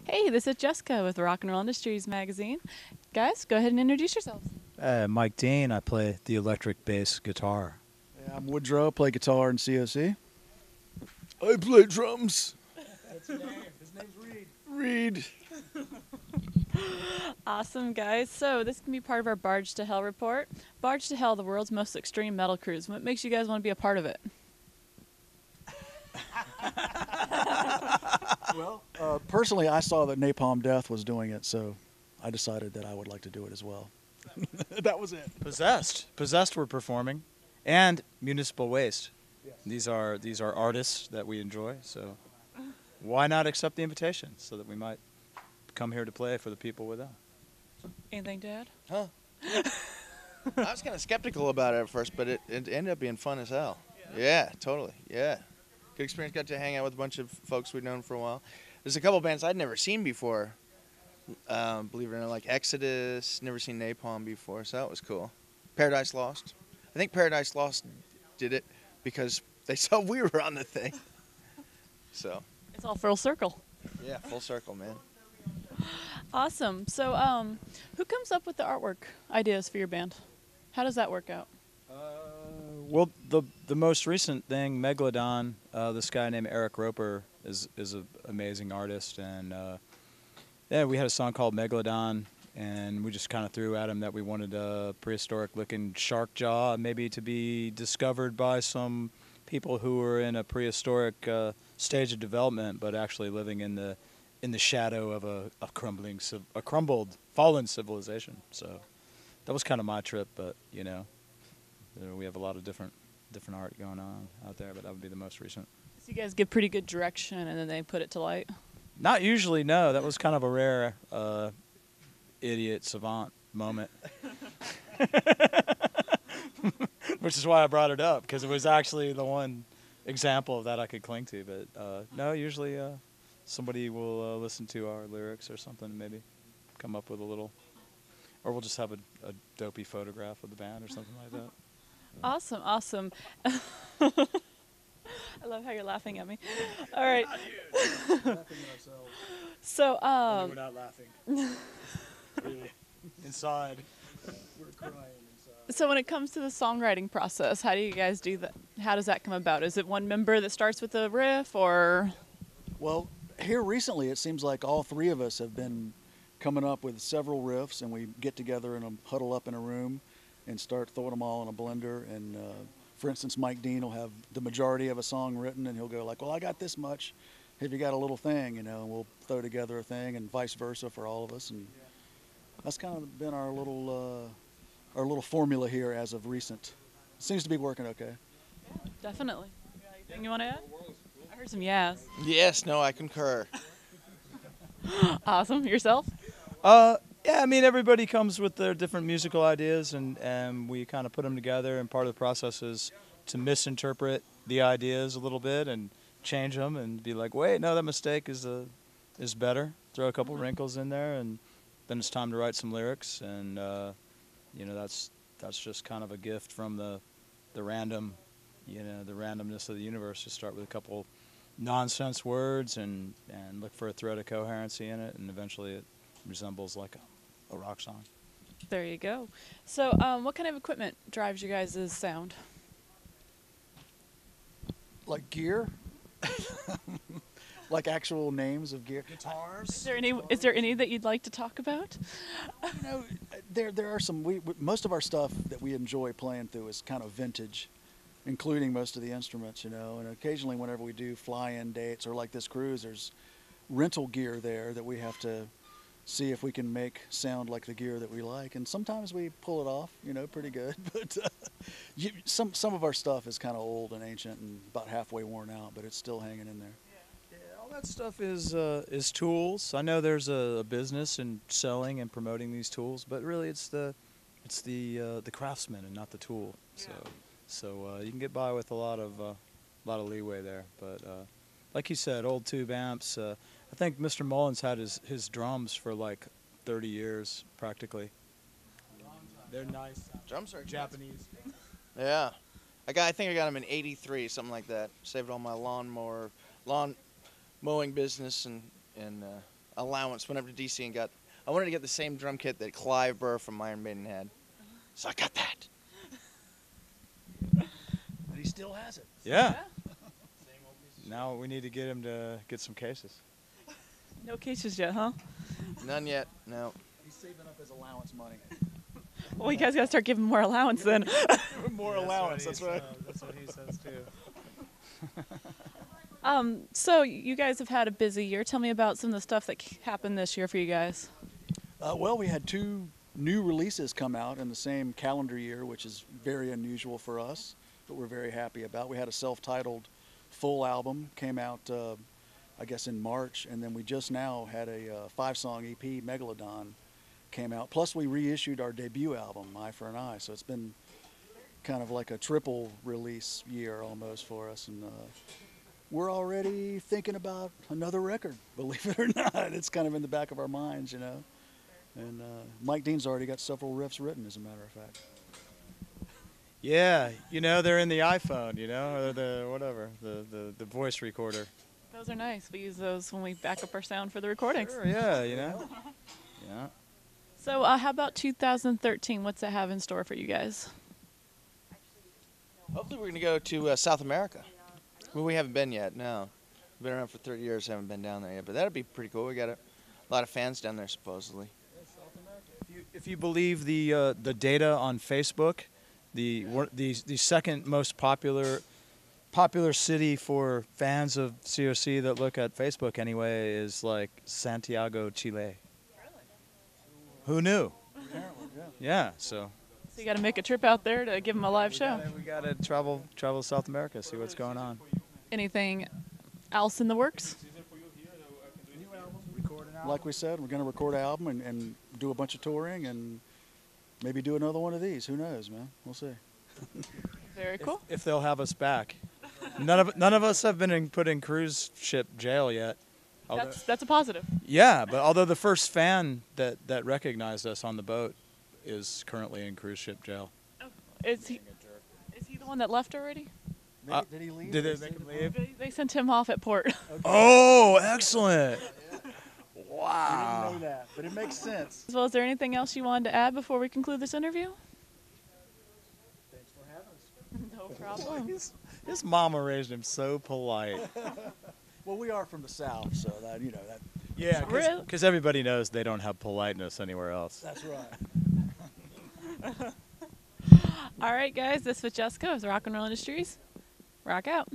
Hey, this is Jessica with Rock and Roll Industries magazine. Guys, go ahead and introduce yourselves. Mike Dean. I play the electric bass guitar. Yeah, I'm Woodrow, play guitar in COC. I play drums. That's his name. His name's Reed. Reed. Awesome, guys. So this can be part of our Barge to Hell report. Barge to Hell, the world's most extreme metal cruise. What makes you guys want to be a part of it? Well, personally, I saw that Napalm Death was doing it, so I decided that I would like to do it as well. That was it. Possessed were performing, and Municipal Waste. Yes. These are artists that we enjoy, so why not accept the invitation so that we might come here to play for the people with them. Anything to add? Huh? I was kind of skeptical about it at first, but it ended up being fun as hell. Yeah, totally. Yeah. Good experience. Got to hang out with a bunch of folks we'd known for a while. There's a couple bands I'd never seen before. Believe it or not, like Exodus, never seen Napalm before, so that was cool. Paradise Lost. I think Paradise Lost did it because they saw we were on the thing. So. It's all full circle. Yeah, full circle, man. Awesome. So, who comes up with the artwork ideas for your band? How does that work out? Well, the most recent thing, Megalodon, this guy named Eric Roper is an amazing artist, and yeah, we had a song called Megalodon, and we just kind of threw at him that we wanted a prehistoric-looking shark jaw, maybe to be discovered by some people who were in a prehistoric stage of development, but actually living in the shadow of a crumbled, fallen civilization. So that was kind of my trip, but you know. We have a lot of different art going on out there, but that would be the most recent. So you guys give pretty good direction, and then they put it to light? Not usually, no. That was kind of a rare idiot savant moment. Which is why I brought it up, because it was actually the one example of that I could cling to. But no, usually somebody will listen to our lyrics or something, maybe come up with a little, or we'll just have a dopey photograph of the band or something like that. Awesome, awesome. I love how you're laughing at me. All right. So, we're not laughing. Inside. We're crying inside. So when it comes to the songwriting process, how do you guys do that? How does that come about? Is it one member that starts with the riff, or? Well, here recently, it seems like all three of us have been coming up with several riffs, and we get together and huddle up in a room and start throwing them all in a blender. And for instance, Mike Dean will have the majority of a song written, and he'll go like, well, I got this much. Have you got a little thing, you know, and we'll throw together a thing, and vice versa for all of us. And that's kind of been our little formula here as of recent. Seems to be working okay. Definitely. Anything you want to add? I heard some yes. Yes, no, I concur. Awesome. Yourself? Yeah, I mean, everybody comes with their different musical ideas, and we kind of put them together, and part of the process is to misinterpret the ideas a little bit and change them and be like, wait, no, that mistake is better. Throw a couple wrinkles in there, and then it's time to write some lyrics, and you know, that's just kind of a gift from the random, you know, the randomness of the universe. Just start with a couple nonsense words and look for a thread of coherency in it, and eventually it resembles like a rock song. There you go. So what kind of equipment drives your guys' sound? Like gear? Like actual names of gear? Guitars? Is there any that you'd like to talk about? You know, there are some. Most of our stuff that we enjoy playing through is kind of vintage, including most of the instruments. You know, and occasionally whenever we do fly-in dates or like this cruise, there's rental gear there that we have to see if we can make sound like the gear that we like, and sometimes we pull it off, you know, pretty good. But some of our stuff is kind of old and ancient and about halfway worn out, but it's still hanging in there. Yeah, all that stuff is tools. I know there's a business in selling and promoting these tools, but really it's the craftsman and not the tool. So you can get by with a lot of leeway there. But like you said, old tube amps. I think Mr. Mullins had his drums for like 30 years, practically. They're nice. Drums are Japanese. Yeah. I think I got them in '83, something like that. Saved all my lawn mowing business and allowance. Went up to DC and I wanted to get the same drum kit that Clive Burr from Iron Maiden had. So I got that. And he still has it. Yeah. Now we need to get him to get some cases. No cases yet, huh? None yet, no. He's saving up his allowance money. Well, you guys got to start giving more allowance then. More allowance, that's right. That's what he says too. So you guys have had a busy year. Tell me about some of the stuff that happened this year for you guys. Well, we had 2 new releases come out in the same calendar year, which is very unusual for us, but we're very happy about. We had a self-titled full album, came out, I guess, in March, and then we just now had a 5-song EP, Megalodon, came out. Plus, we reissued our debut album, Eye for an Eye, so it's been kind of like a triple release year almost for us, and we're already thinking about another record, believe it or not. It's kind of in the back of our minds, you know. And Mike Dean's already got several riffs written, as a matter of fact. Yeah, you know, they're in the iPhone, you know, or the whatever, the voice recorder. Those are nice. We use those when we back up our sound for the recordings. Sure, yeah, you know. Yeah. So how about 2013? What's that have in store for you guys? Hopefully we're going to go to South America. Well, we haven't been yet, no. We've been around for 30 years, haven't been down there yet, but that'd be pretty cool. We got a lot of fans down there, supposedly. If you believe the data on Facebook, the second most popular city for fans of COC that look at Facebook anyway is like Santiago, Chile. Really? Who knew? Apparently, yeah. Yeah, so So you got to make a trip out there to give them a live show. we gotta travel to South America, see what's going on. Anything else in the works? Like we said, we're going to record an album and do a bunch of touring and maybe do another one of these. Who knows, man? We'll see. Very cool. If they'll have us back. None of us have been put in cruise ship jail yet. That's a positive. Yeah, but although the first fan that recognized us on the boat is currently in cruise ship jail. Is he the one that left already? Did he leave? Did they make him leave? They sent him off at port. Oh, excellent! I Wow. didn't know that, but it makes sense. Well, is there anything else you wanted to add before we conclude this interview? Thanks for having us. No problem. His mama raised him so polite. Well, we are from the South, so that, you know, that. Yeah, Really? because everybody knows they don't have politeness anywhere else. That's right. All right, guys. This was Jessica of Rock and Roll Industries. Rock out.